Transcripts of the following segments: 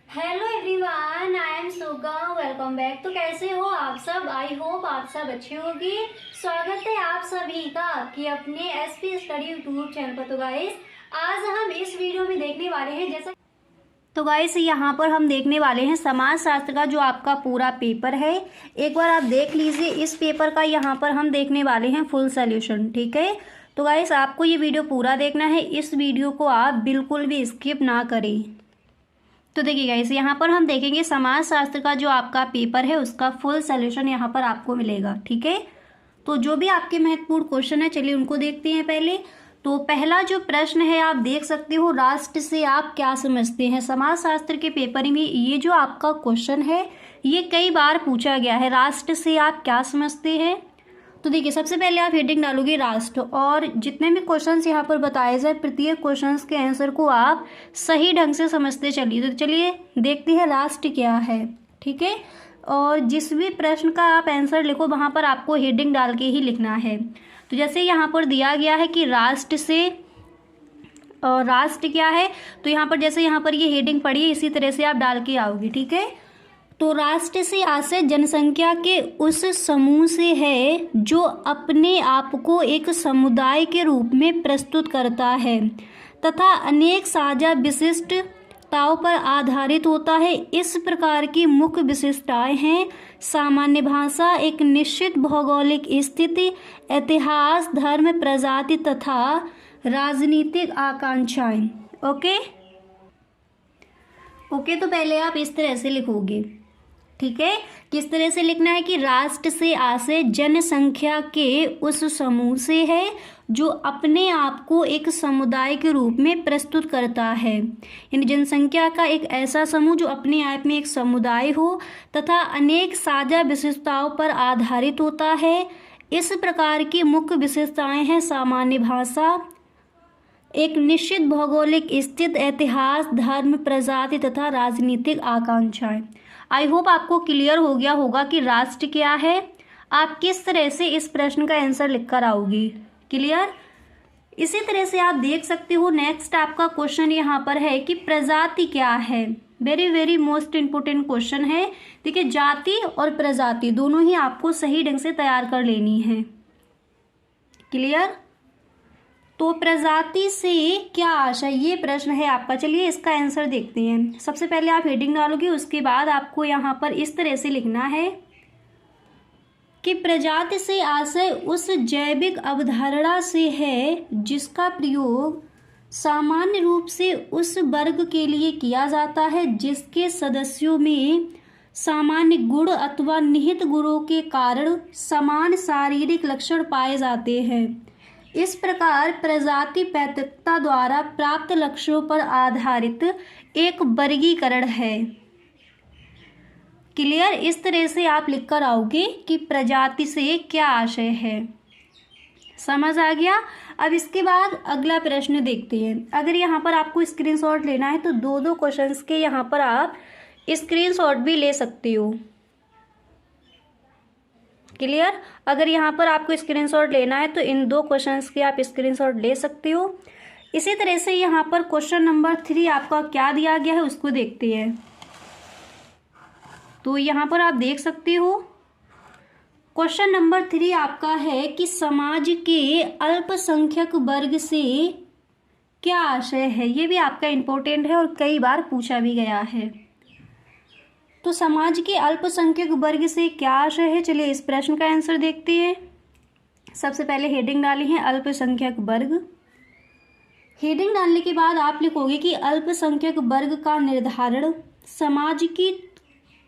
Hello everyone, I am सुगम। Welcome back. तो कैसे हो आप सब? आई होप आप सब अच्छे होगी। स्वागत है आप सभी का कि अपने एसपी स्टडी यूट्यूब चैनल पर। तो गाइस, आज हम इस वीडियो में देखने वाले हैं गाइस यहाँ पर हम देखने वाले हैं समाज शास्त्र का जो आपका पूरा पेपर है। एक बार आप देख लीजिए, इस पेपर का यहाँ पर हम देखने वाले हैं फुल सोल्यूशन। ठीक है, तो गाइस आपको ये वीडियो पूरा देखना है। इस वीडियो को आप बिल्कुल भी स्किप ना करें। तो देखिए गाइस, यहाँ पर हम देखेंगे समाज शास्त्र का जो आपका पेपर है उसका फुल सोल्यूशन यहाँ पर आपको मिलेगा। ठीक है, तो जो भी आपके महत्वपूर्ण क्वेश्चन है चलिए उनको देखते हैं पहले। तो पहला जो प्रश्न है आप देख सकते हो, राष्ट्र से आप क्या समझते हैं। समाज शास्त्र के पेपर में ये जो आपका क्वेश्चन है ये कई बार पूछा गया है, राष्ट्र से आप क्या समझते हैं। तो देखिए, सबसे पहले आप हेडिंग डालोगे राष्ट्र, और जितने भी क्वेश्चंस यहाँ पर बताए जाए प्रत्येक क्वेश्चंस के आंसर को आप सही ढंग से समझते चलिए। तो चलिए देखते हैं राष्ट्र क्या है। ठीक है, और जिस भी प्रश्न का आप आंसर लिखो वहाँ पर आपको हेडिंग डाल के ही लिखना है। तो जैसे यहाँ पर दिया गया है कि राष्ट्र से, और राष्ट्र क्या है, तो यहाँ पर जैसे यहाँ पर ये हेडिंग पड़ी है इसी तरह से आप डाल के आओगे। ठीक है, तो राष्ट्र से आशय जनसंख्या के उस समूह से है जो अपने आप को एक समुदाय के रूप में प्रस्तुत करता है तथा अनेक साझा विशिष्टताओं पर आधारित होता है। इस प्रकार की मुख्य विशेषताएं हैं सामान्य भाषा, एक निश्चित भौगोलिक स्थिति, इतिहास, धर्म, प्रजाति तथा राजनीतिक आकांक्षाएं। ओके, तो पहले आप इस तरह से लिखोगे। ठीक है, किस तरह से लिखना है कि राष्ट्र से आशय जनसंख्या के उस समूह से है जो अपने आप को एक समुदाय के रूप में प्रस्तुत करता है, यानी जनसंख्या का एक ऐसा समूह जो अपने आप में एक समुदाय हो तथा अनेक साझा विशेषताओं पर आधारित होता है। इस प्रकार की मुख्य विशेषताएं हैं सामान्य भाषा, एक निश्चित भौगोलिक स्थिति, इतिहास, धर्म, प्रजाति तथा राजनीतिक आकांक्षाएं। आई होप आपको क्लियर हो गया होगा कि राष्ट्र क्या है, आप किस तरह से इस प्रश्न का आंसर लिखकर आओगे। क्लियर? इसी तरह से आप देख सकते हो नेक्स्ट आपका क्वेश्चन यहाँ पर है कि प्रजाति क्या है। Very very most important question है। देखिए, जाति और प्रजाति दोनों ही आपको सही ढंग से तैयार कर लेनी है। क्लियर? तो प्रजाति से क्या आशय, ये प्रश्न है आपका। चलिए इसका आंसर देखते हैं। सबसे पहले आप हेडिंग डालोगे, उसके बाद आपको यहाँ पर इस तरह से लिखना है कि प्रजाति से आशय उस जैविक अवधारणा से है जिसका प्रयोग सामान्य रूप से उस वर्ग के लिए किया जाता है जिसके सदस्यों में सामान्य गुण अथवा निहित गुणों के कारण समान शारीरिक लक्षण पाए जाते हैं। इस प्रकार प्रजाति पैतृकता द्वारा प्राप्त लक्ष्यों पर आधारित एक वर्गीकरण है। क्लियर? इस तरह से आप लिखकर आओगे कि प्रजाति से क्या आशय है। समझ आ गया? अब इसके बाद अगला प्रश्न देखते हैं। अगर यहाँ पर आपको स्क्रीनशॉट लेना है तो दो दो क्वेश्चंस के यहाँ पर आप स्क्रीनशॉट भी ले सकते हो। क्लियर? अगर यहाँ पर आपको स्क्रीनशॉट लेना है तो इन दो क्वेश्चंस के आप स्क्रीनशॉट ले सकते हो। इसी तरह से यहाँ पर क्वेश्चन नंबर 3 आपका क्या दिया गया है उसको देखते हैं। तो यहाँ पर आप देख सकते हो क्वेश्चन नंबर 3 आपका है कि समाज के अल्पसंख्यक वर्ग से क्या आशय है। ये भी आपका इम्पोर्टेंट है और कई बार पूछा भी गया है। तो समाज के अल्पसंख्यक वर्ग से क्या आशय है, चलिए इस प्रश्न का आंसर देखते हैं। सबसे पहले हेडिंग डाली है अल्पसंख्यक वर्ग। हेडिंग डालने के बाद आप लिखोगे कि अल्पसंख्यक वर्ग का निर्धारण समाज की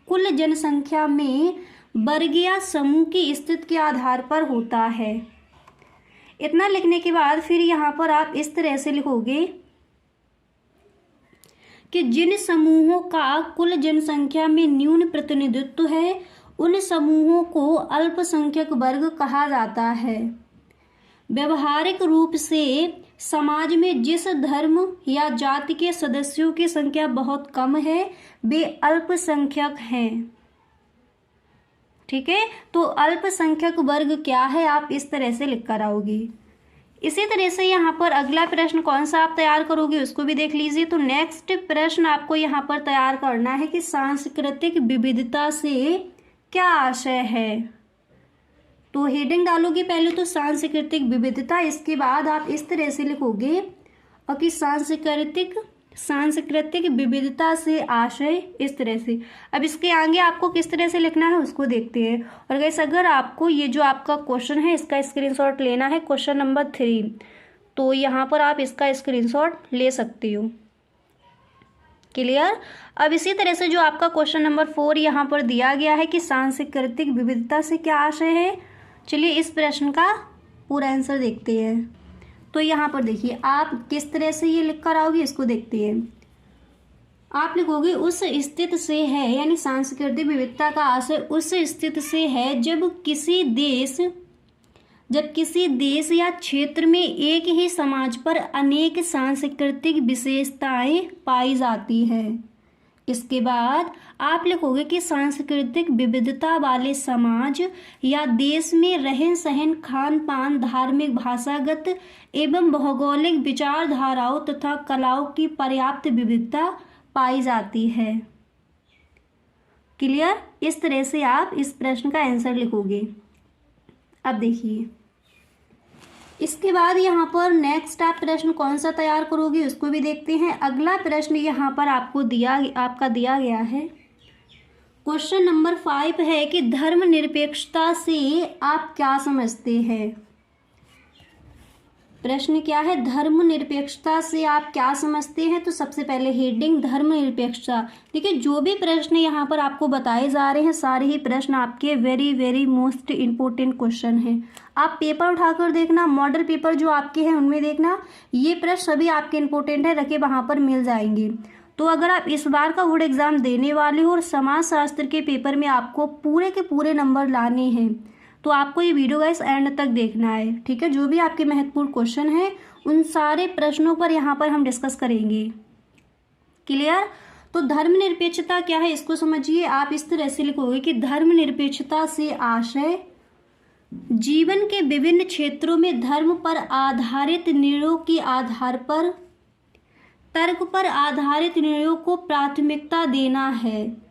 कुल जनसंख्या में वर्ग या समूह की स्थिति के आधार पर होता है। इतना लिखने के बाद फिर यहाँ पर आप इस तरह से लिखोगे कि जिन समूहों का कुल जनसंख्या में न्यून प्रतिनिधित्व है उन समूहों को अल्पसंख्यक वर्ग कहा जाता है। व्यवहारिक रूप से समाज में जिस धर्म या जाति के सदस्यों की संख्या बहुत कम है वे अल्पसंख्यक हैं। ठीक है, तो अल्पसंख्यक वर्ग क्या है आप इस तरह से लिख कर आओगे। इसी तरह से यहाँ पर अगला प्रश्न कौन सा आप तैयार करोगे उसको भी देख लीजिए। तो नेक्स्ट प्रश्न आपको यहाँ पर तैयार करना है कि सांस्कृतिक विविधता से क्या आशय है। तो हेडिंग डालोगे पहले तो सांस्कृतिक विविधता, इसके बाद आप इस तरह से लिखोगे और कि सांस्कृतिक विविधता से आशय, इस तरह से। अब इसके आगे आपको किस तरह से लिखना है उसको देखते हैं। और गाइस अगर आपको ये जो आपका क्वेश्चन है इसका स्क्रीनशॉट लेना है, क्वेश्चन नंबर 3, तो यहाँ पर आप इसका स्क्रीनशॉट ले सकते हो। क्लियर। अब इसी तरह से जो आपका क्वेश्चन नंबर 4 यहाँ पर दिया गया है कि सांस्कृतिक विविधता से क्या आशय है, चलिए इस प्रश्न का पूरा आंसर देखते हैं। तो यहाँ पर देखिए आप किस तरह से ये लिख कर आओगे इसको देखते हैं। आप लिखोगे उस स्थिति से है, यानी सांस्कृतिक विविधता का आशय उस स्थिति से है जब किसी देश या क्षेत्र में एक ही समाज पर अनेक सांस्कृतिक विशेषताएं पाई जाती हैं। इसके बाद आप लिखोगे कि सांस्कृतिक विविधता वाले समाज या देश में रहन सहन, खान पान, धार्मिक, भाषागत एवं भौगोलिक विचारधाराओं तथा कलाओं की पर्याप्त विविधता पाई जाती है। क्लियर। इस तरह से आप इस प्रश्न का आंसर लिखोगे। अब देखिए इसके बाद यहाँ पर नेक्स्ट आप प्रश्न कौन सा तैयार करोगे उसको भी देखते हैं। अगला प्रश्न यहाँ पर आपका दिया गया है, क्वेश्चन नंबर 5 है कि धर्मनिरपेक्षता से आप क्या समझते हैं। प्रश्न क्या है, धर्मनिरपेक्षता से आप क्या समझते हैं। तो सबसे पहले हेडिंग धर्मनिरपेक्षता। देखिए जो भी प्रश्न यहाँ पर आपको बताए जा रहे हैं सारे ही प्रश्न आपके very very most important question हैं। आप पेपर उठाकर देखना, मॉडल पेपर जो आपके हैं उनमें देखना, ये प्रश्न सभी आपके इम्पोर्टेंट है, रखे वहाँ पर मिल जाएंगे। तो अगर आप इस बार का बोर्ड एग्जाम देने वाले हो और समाजशास्त्र के पेपर में आपको पूरे के पूरे नंबर लाने हैं तो आपको ये वीडियो गाइस एंड तक देखना है, ठीक है। जो भी आपके महत्वपूर्ण क्वेश्चन हैं उन सारे प्रश्नों पर यहाँ पर हम डिस्कस करेंगे। क्लियर। तो धर्मनिरपेक्षता क्या है इसको समझिए। आप इस तरह से लिखोगे कि धर्मनिरपेक्षता से आशय जीवन के विभिन्न क्षेत्रों में धर्म पर आधारित निर्णयों के आधार पर तर्क पर आधारित निर्णयों को प्राथमिकता देना है।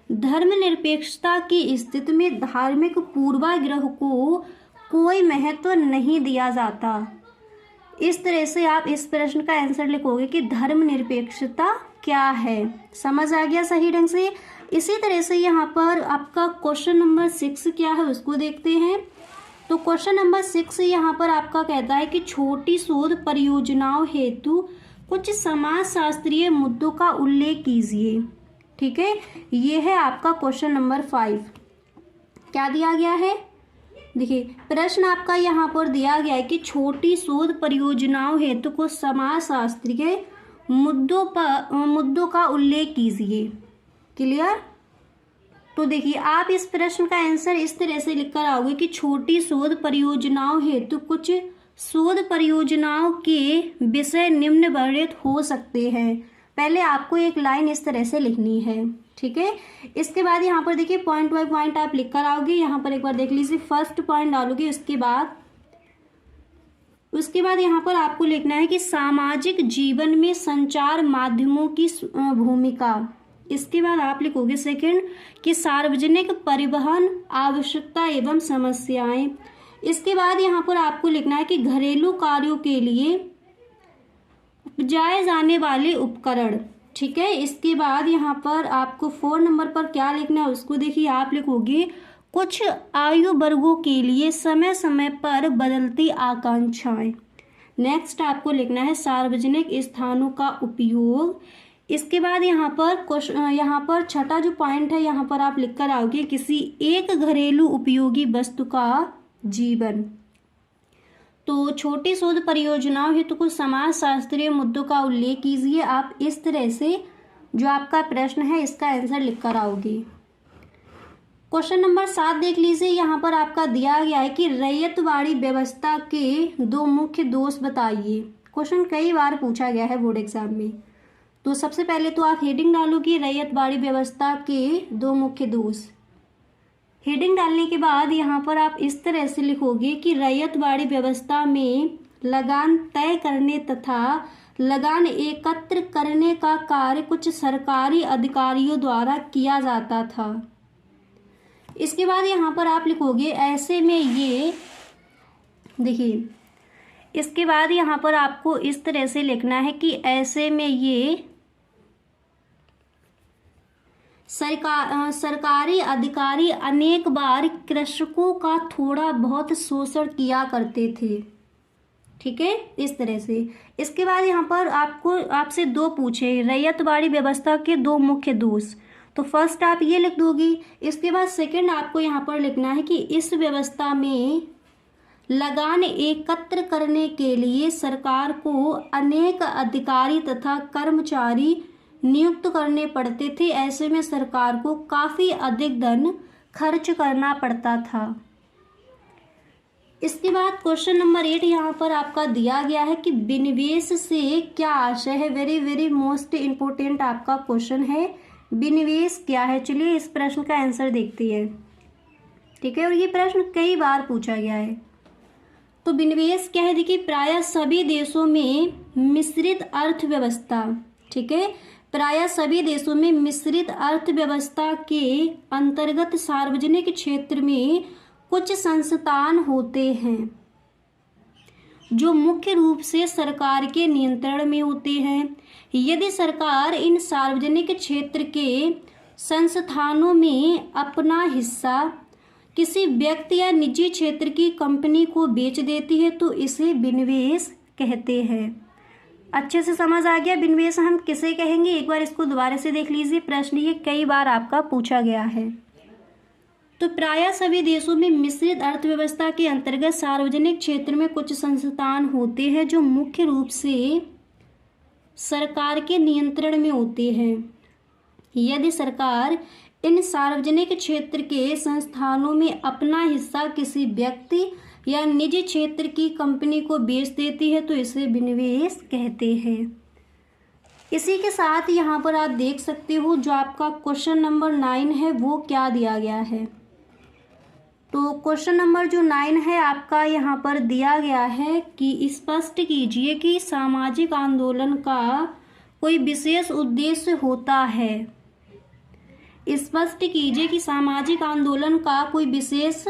धर्मनिरपेक्षता की स्थिति में धार्मिक पूर्वाग्रह को कोई महत्व नहीं दिया जाता। इस तरह से आप इस प्रश्न का आंसर लिखोगे कि धर्मनिरपेक्षता क्या है। समझ आ गया सही ढंग से। इसी तरह से यहाँ पर आपका क्वेश्चन नंबर 6 क्या है उसको देखते हैं। तो क्वेश्चन नंबर 6 यहाँ पर आपका कहता है कि छोटी शोध परियोजनाओं हेतु कुछ समाजशास्त्रीय मुद्दों का उल्लेख कीजिए। ठीक है, ये है आपका क्वेश्चन नंबर 5। क्या दिया गया है, देखिए प्रश्न आपका यहाँ पर दिया गया है कि छोटी शोध परियोजनाओं हेतु कुछ समाजशास्त्रीय मुद्दों का उल्लेख कीजिए। क्लियर। तो देखिए आप इस प्रश्न का आंसर इस तरह से लिखकर आओगे कि छोटी शोध परियोजनाओं हेतु कुछ शोध परियोजनाओं के विषय निम्न वर्णित हो सकते हैं। पहले आपको एक लाइन इस तरह से लिखनी है, ठीक है। इसके बाद यहाँ पर देखिए पॉइंट बाय पॉइंट आप लिख कर आओगे। यहाँ पर एक बार देख लीजिए, फर्स्ट पॉइंट डालोगे, उसके बाद यहाँ पर आपको लिखना है कि सामाजिक जीवन में संचार माध्यमों की भूमिका। इसके बाद आप लिखोगे सेकंड कि सार्वजनिक परिवहन आवश्यकता एवं समस्याएं। इसके बाद यहाँ पर आपको लिखना है कि घरेलू कार्यों के लिए उपजाए जाने वाले उपकरण। ठीक है। इसके बाद यहाँ पर आपको 4 नंबर पर क्या लिखना है उसको देखिए। आप लिखोगे कुछ आयु वर्गों के लिए समय समय पर बदलती आकांक्षाएं। नेक्स्ट आपको लिखना है सार्वजनिक स्थानों का उपयोग। इसके बाद यहाँ पर छठा जो पॉइंट है यहाँ पर आप लिख कर आओगे किसी एक घरेलू उपयोगी वस्तु का जीवन। तो छोटी शोध परियोजनाओं हेतु कुछ समाज शास्त्रीय मुद्दों का उल्लेख कीजिए। आप इस तरह से जो आपका प्रश्न है इसका आंसर लिख कर आओगे। क्वेश्चन नंबर 7 देख लीजिए। यहाँ पर आपका दिया गया है कि रैयतवाड़ी व्यवस्था के 2 मुख्य दोष बताइए। क्वेश्चन कई बार पूछा गया है बोर्ड एग्जाम में। तो सबसे पहले तो आप हेडिंग डालोगे रैयतवाड़ी व्यवस्था के 2 मुख्य दोष। हेडिंग डालने के बाद यहाँ पर आप इस तरह से लिखोगे कि रैयतवाड़ी व्यवस्था में लगान तय करने तथा लगान एकत्र करने का कार्य कुछ सरकारी अधिकारियों द्वारा किया जाता था। इसके बाद यहाँ पर आप लिखोगे ऐसे में ये, देखिए इसके बाद यहाँ पर आपको इस तरह से लिखना है कि ऐसे में ये सरकारी अधिकारी अनेक बार कृषकों का थोड़ा बहुत शोषण किया करते थे। ठीक है, इस तरह से। इसके बाद यहाँ पर आपसे दो पूछे रैयतवाड़ी व्यवस्था के दो मुख्य दोष, तो फर्स्ट आप ये लिख दोगी। इसके बाद सेकंड आपको यहाँ पर लिखना है कि इस व्यवस्था में लगान एकत्र करने के लिए सरकार को अनेक अधिकारी तथा कर्मचारी नियुक्त करने पड़ते थे। ऐसे में सरकार को काफी अधिक धन खर्च करना पड़ता था। इसके बाद क्वेश्चन नंबर 8 यहाँ पर आपका दिया गया है कि विनिवेश से क्या आशय है। वेरी वेरी मोस्ट इम्पोर्टेंट आपका क्वेश्चन है, विनिवेश क्या है। चलिए इस प्रश्न का आंसर देखते हैं। ठीक है, और ये प्रश्न कई बार पूछा गया है। तो विनिवेश क्या है, देखिए प्रायः सभी देशों में मिश्रित अर्थव्यवस्था, ठीक है, प्रायः सभी देशों में मिश्रित अर्थव्यवस्था के अंतर्गत सार्वजनिक क्षेत्र में कुछ संस्थान होते हैं जो मुख्य रूप से सरकार के नियंत्रण में होते हैं। यदि सरकार इन सार्वजनिक क्षेत्र के संस्थानों में अपना हिस्सा किसी व्यक्ति या निजी क्षेत्र की कंपनी को बेच देती है तो इसे विनिवेश कहते हैं। अच्छे से समझ आ गया विनिवेश हम किसे कहेंगे। एक बार इसको दोबारा से देख लीजिए, प्रश्न ये कई बार आपका पूछा गया है। तो प्रायः सभी देशों में मिश्रित अर्थव्यवस्था के अंतर्गत सार्वजनिक क्षेत्र में कुछ संस्थान होते हैं जो मुख्य रूप से सरकार के नियंत्रण में होते हैं। यदि सरकार इन सार्वजनिक क्षेत्र के संस्थानों में अपना हिस्सा किसी व्यक्ति या निजी क्षेत्र की कंपनी को बेच देती है तो इसे विनिवेश कहते हैं। इसी के साथ यहाँ पर आप देख सकते हो जो आपका क्वेश्चन नंबर 9 है वो क्या दिया गया है। तो क्वेश्चन नंबर जो 9 है आपका यहाँ पर दिया गया है कि स्पष्ट कीजिए कि सामाजिक आंदोलन का कोई विशेष उद्देश्य होता है। स्पष्ट कीजिए कि सामाजिक आंदोलन का कोई विशेष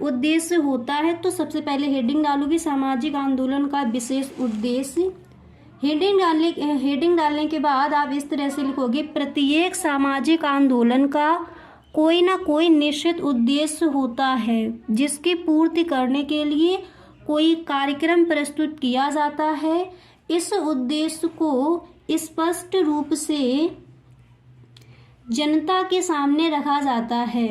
उद्देश्य होता है। तो सबसे पहले हेडिंग डालूंगी सामाजिक आंदोलन का विशेष उद्देश्य। हेडिंग डालने के बाद आप इस तरह से लिखोगे प्रत्येक सामाजिक आंदोलन का कोई ना कोई निश्चित उद्देश्य होता है जिसकी पूर्ति करने के लिए कोई कार्यक्रम प्रस्तुत किया जाता है। इस उद्देश्य को स्पष्ट रूप से जनता के सामने रखा जाता है।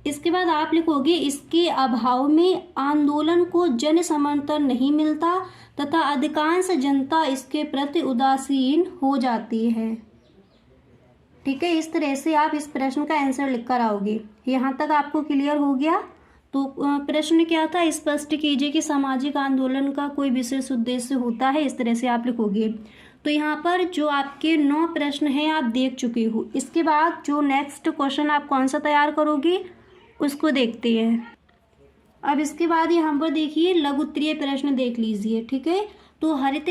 इसके बाद आप लिखोगे इसके अभाव में आंदोलन को जन समर्थन नहीं मिलता तथा अधिकांश जनता इसके प्रति उदासीन हो जाती है। ठीक है, इस तरह से आप इस प्रश्न का आंसर लिख कर आओगे। यहाँ तक आपको क्लियर हो गया। तो प्रश्न क्या था, स्पष्ट कीजिए कि सामाजिक आंदोलन का कोई विशेष उद्देश्य होता है, इस तरह से आप लिखोगे। तो यहाँ पर जो आपके 9 प्रश्न हैं आप देख चुके हो। इसके बाद जो नेक्स्ट क्वेश्चन आप कौन सा तैयार करोगे उसको देखते हैं। अब इसके बाद यहाँ पर देखिए लघु उत्तरीय प्रश्न देख लीजिए। ठीक है, तो हरित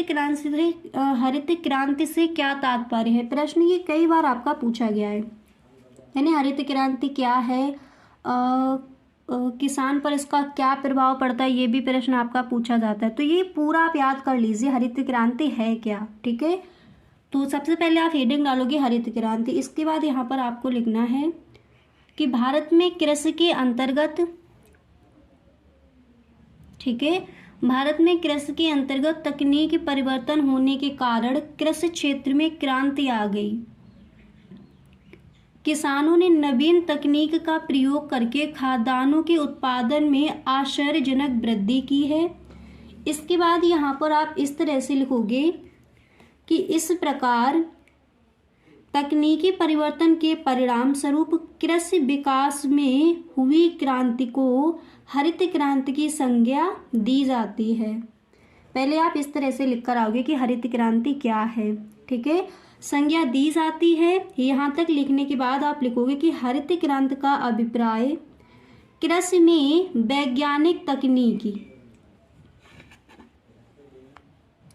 क्रांति से क्या तात्पर्य है। प्रश्न ये कई बार आपका पूछा गया है, यानी हरित क्रांति क्या है, किसान पर इसका क्या प्रभाव पड़ता है, ये भी प्रश्न आपका पूछा जाता है। तो ये पूरा आप याद कर लीजिए हरित क्रांति है क्या। ठीक है, तो सबसे पहले आप हेडिंग डालोगे हरित क्रांति। इसके बाद यहाँ पर आपको लिखना है कि भारत में कृषि के अंतर्गत, ठीक है, भारत में कृषि के अंतर्गत तकनीकी परिवर्तन होने के कारण कृषि क्षेत्र में क्रांति आ गई। किसानों ने नवीन तकनीक का प्रयोग करके खाद्यान्नों के उत्पादन में आश्चर्यजनक वृद्धि की है। इसके बाद यहाँ पर आप इस तरह से लिखोगे कि इस प्रकार तकनीकी परिवर्तन के परिणाम स्वरूप कृषि विकास में हुई क्रांति को हरित क्रांति की संज्ञा दी जाती है। पहले आप इस तरह से लिख कर आओगे कि हरित क्रांति क्या है। ठीक है, संज्ञा दी जाती है। यहाँ तक लिखने के बाद आप लिखोगे कि हरित क्रांति का अभिप्राय कृषि में वैज्ञानिक तकनीकी,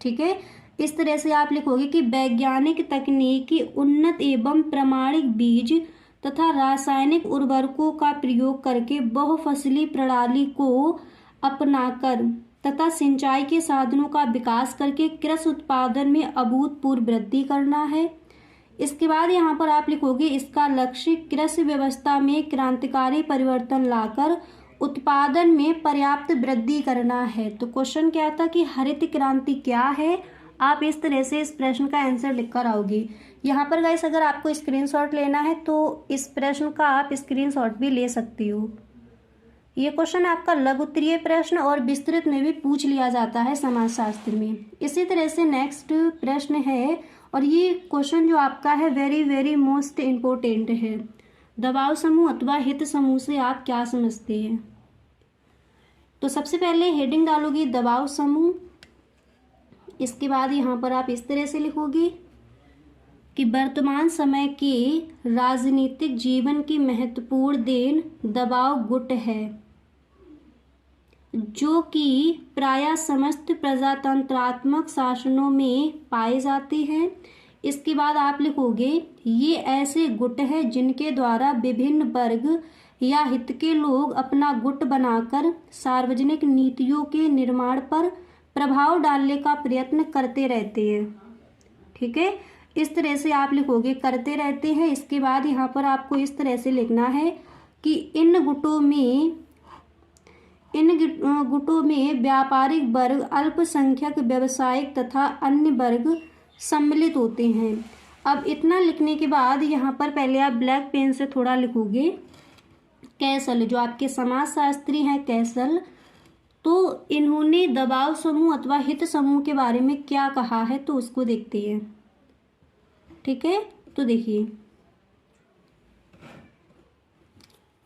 ठीक है। इस तरह से आप लिखोगे कि वैज्ञानिक तकनीक की उन्नत एवं प्रमाणिक बीज तथा रासायनिक उर्वरकों का प्रयोग करके बहुफसली प्रणाली को अपनाकर तथा सिंचाई के साधनों का विकास करके कृषि उत्पादन में अभूतपूर्व वृद्धि करना है। इसके बाद यहाँ पर आप लिखोगे इसका लक्ष्य कृषि व्यवस्था में क्रांतिकारी परिवर्तन लाकर उत्पादन में पर्याप्त वृद्धि करना है। तो क्वेश्चन क्या था कि हरित क्रांति क्या है, आप इस तरह से इस प्रश्न का आंसर लिखकर आओगे। यहाँ पर गाइस अगर आपको स्क्रीनशॉट लेना है तो इस प्रश्न का आप स्क्रीनशॉट भी ले सकती हो। ये क्वेश्चन आपका लघु उत्तरीय प्रश्न और विस्तृत में भी पूछ लिया जाता है समाजशास्त्र में। इसी तरह से नेक्स्ट प्रश्न है, और ये क्वेश्चन जो आपका है वेरी वेरी मोस्ट इम्पोर्टेंट है। दबाव समूह अथवा हित समूह से आप क्या समझते हैं? तो सबसे पहले हेडिंग डालोगी दबाव समूह। इसके बाद यहाँ पर आप इस तरह से लिखोगी कि वर्तमान समय के राजनीतिक जीवन की महत्वपूर्ण देन दबाव गुट है, जो कि प्रायः समस्त प्रजातंत्रात्मक शासनों में पाए जाते हैं। इसके बाद आप लिखोगे ये ऐसे गुट हैं जिनके द्वारा विभिन्न वर्ग या हित के लोग अपना गुट बनाकर सार्वजनिक नीतियों के निर्माण पर प्रभाव डालने का प्रयत्न करते रहते हैं। ठीक है, इस तरह से आप लिखोगे करते रहते हैं। इसके बाद यहाँ पर आपको इस तरह से लिखना है कि इन गुटों में व्यापारिक वर्ग, अल्पसंख्यक, व्यावसायिक तथा अन्य वर्ग सम्मिलित होते हैं। अब इतना लिखने के बाद यहाँ पर पहले आप ब्लैक पेन से थोड़ा लिखोगे कैसल, जो आपके समाजशास्त्री हैं कैसल, तो इन्होंने दबाव समूह अथवा हित समूह के बारे में क्या कहा है तो उसको देखते हैं। ठीक है, तो देखिए,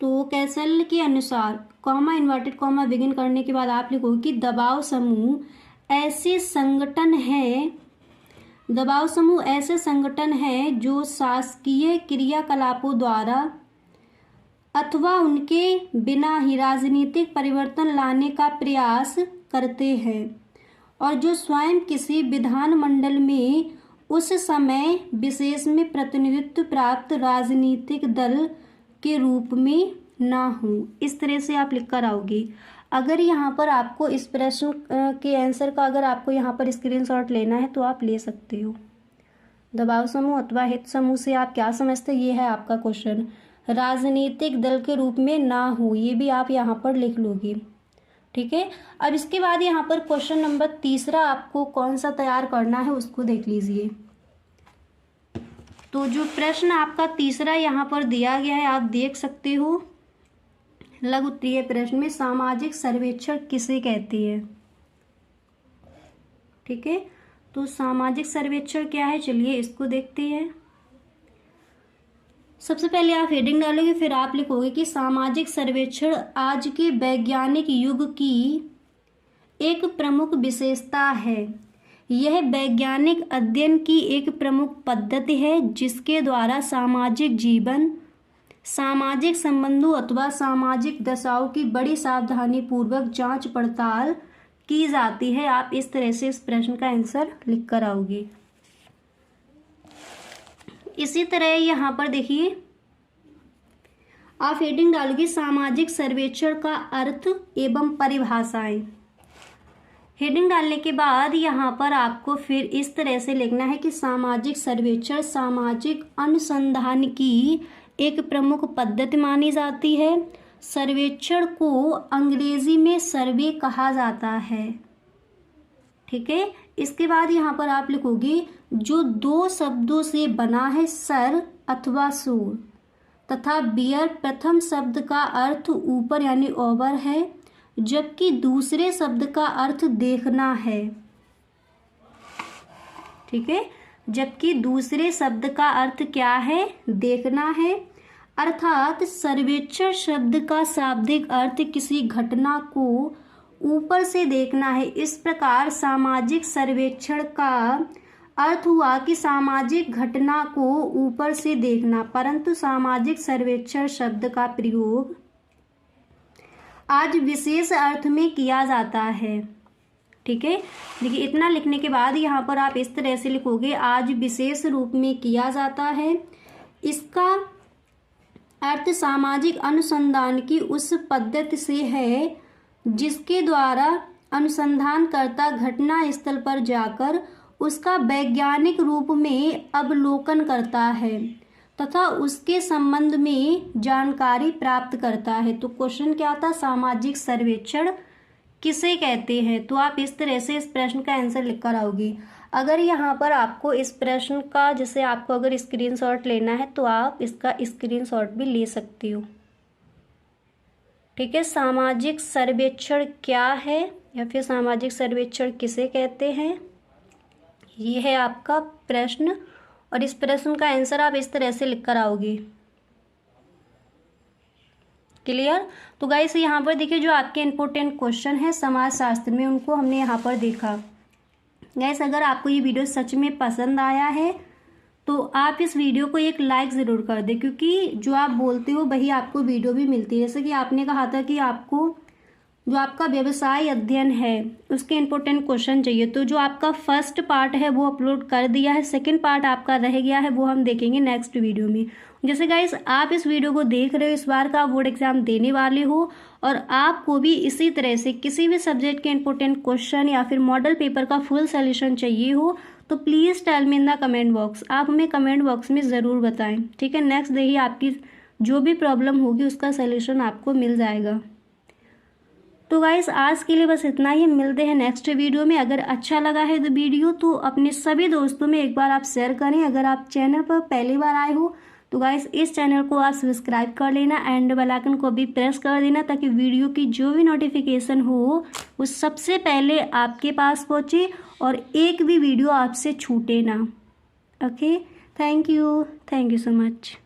तो कैसल के अनुसार कॉमा इन्वर्टेड कॉमा बिगिन करने के बाद आप लिखोगे कि दबाव समूह ऐसे संगठन है जो शासकीय क्रियाकलापों द्वारा अथवा उनके बिना ही राजनीतिक परिवर्तन लाने का प्रयास करते हैं और जो स्वयं किसी विधानमंडल में उस समय विशेष में प्रतिनिधित्व प्राप्त राजनीतिक दल के रूप में ना हो। इस तरह से आप लिख कर आओगे। अगर यहाँ पर आपको इस प्रश्न के आंसर का अगर आपको यहाँ पर स्क्रीनशॉट लेना है तो आप ले सकते हो। दबाव समूह अथवा हित समूह से आप क्या समझते हैं, ये है आपका क्वेश्चन। राजनीतिक दल के रूप में ना हो, ये भी आप यहाँ पर लिख लोगे। ठीक है, अब इसके बाद यहाँ पर क्वेश्चन नंबर 3 आपको कौन सा तैयार करना है उसको देख लीजिए। तो जो प्रश्न आपका 3 यहाँ पर दिया गया है आप देख सकते हो, लघु उत्तरीय प्रश्न में सामाजिक सर्वेक्षण किसे कहते हैं। ठीक है, तो सामाजिक सर्वेक्षण क्या है, चलिए इसको देखते हैं। सबसे पहले आप हेडिंग डालोगे, फिर आप लिखोगे कि सामाजिक सर्वेक्षण आज के वैज्ञानिक युग की एक प्रमुख विशेषता है। यह वैज्ञानिक अध्ययन की एक प्रमुख पद्धति है जिसके द्वारा सामाजिक जीवन, सामाजिक संबंधों अथवा सामाजिक दशाओं की बड़ी सावधानी पूर्वक जांच पड़ताल की जाती है। आप इस तरह से इस प्रश्न का आंसर लिख कर आओगे। इसी तरह यहाँ पर देखिए, आप हेडिंग डालोगे सामाजिक सर्वेक्षण का अर्थ एवं परिभाषाएं। हेडिंग डालने के बाद यहाँ पर आपको फिर इस तरह से लिखना है कि सामाजिक सर्वेक्षण सामाजिक अनुसंधान की एक प्रमुख पद्धति मानी जाती है। सर्वेक्षण को अंग्रेजी में सर्वे कहा जाता है। ठीक है, इसके बाद यहाँ पर आप लिखोगे जो 2 शब्दों से बना है, सर अथवा सूर तथा बियर। प्रथम शब्द का अर्थ ऊपर यानी ओवर है, जबकि दूसरे शब्द का अर्थ देखना है। ठीक है, जबकि दूसरे शब्द का अर्थ क्या है, देखना है। अर्थात सर्वेक्षण शब्द का शाब्दिक अर्थ किसी घटना को ऊपर से देखना है। इस प्रकार सामाजिक सर्वेक्षण का अर्थ हुआ कि सामाजिक घटना को ऊपर से देखना, परंतु सामाजिक सर्वेक्षण शब्द का प्रयोग आज विशेष अर्थ में किया जाता है। ठीक है। देखिए इतना लिखने के बाद यहाँ पर आप इस तरह से लिखोगे, आज विशेष रूप में किया जाता है। इसका अर्थ सामाजिक अनुसंधान की उस पद्धति से है जिसके द्वारा अनुसंधानकर्ता घटना स्थल पर जाकर उसका वैज्ञानिक रूप में अवलोकन करता है तथा उसके संबंध में जानकारी प्राप्त करता है। तो क्वेश्चन क्या था, सामाजिक सर्वेक्षण किसे कहते हैं। तो आप इस तरह से इस प्रश्न का आंसर लिख कर आओगे। अगर यहाँ पर आपको इस प्रश्न का जैसे आपको अगर स्क्रीनशॉट लेना है तो आप इसका स्क्रीनशॉट भी ले सकती हो, ठीक है। सामाजिक सर्वेक्षण क्या है या फिर सामाजिक सर्वेक्षण किसे कहते हैं, ये है आपका प्रश्न। और इस प्रश्न का आंसर आप इस तरह से लिख कर आओगे। क्लियर। तो गाइस यहाँ पर देखिए जो आपके इंपॉर्टेंट क्वेश्चन है समाज शास्त्र में, उनको हमने यहाँ पर देखा। गाइस अगर आपको ये वीडियो सच में पसंद आया है तो आप इस वीडियो को एक लाइक ज़रूर कर दें, क्योंकि जो आप बोलते हो वही आपको वीडियो भी मिलती है। जैसे कि आपने कहा था कि आपको जो आपका व्यवसाय अध्ययन है उसके इंपॉर्टेंट क्वेश्चन चाहिए, तो जो आपका फर्स्ट पार्ट है वो अपलोड कर दिया है, सेकंड पार्ट आपका रह गया है, वो हम देखेंगे नेक्स्ट वीडियो में। जैसे गाइस आप इस वीडियो को देख रहे हो, इस बार का बोर्ड एग्जाम देने वाले हो और आपको भी इसी तरह से किसी भी सब्जेक्ट के इंपॉर्टेंट क्वेश्चन या फिर मॉडल पेपर का फुल सोल्यूशन चाहिए हो तो please tell me in the comment box. आप हमें कमेंट बॉक्स में ज़रूर बताएं, ठीक है। नेक्स्ट देखिए आपकी जो भी प्रॉब्लम होगी उसका सोल्यूशन आपको मिल जाएगा। तो गाइस आज के लिए बस इतना ही, मिलते हैं नेक्स्ट वीडियो में। अगर अच्छा लगा है तो वीडियो तो अपने सभी दोस्तों में एक बार आप शेयर करें। अगर आप चैनल पर पहली बार आए हो तो गाइस इस चैनल को आप सब्सक्राइब कर लेना एंड बेल आइकन को भी प्रेस कर देना, ताकि वीडियो की जो भी नोटिफिकेशन हो वो सबसे पहले आपके पास पहुँचे और एक भी वीडियो आपसे छूटे ना। Okay, thank you so much.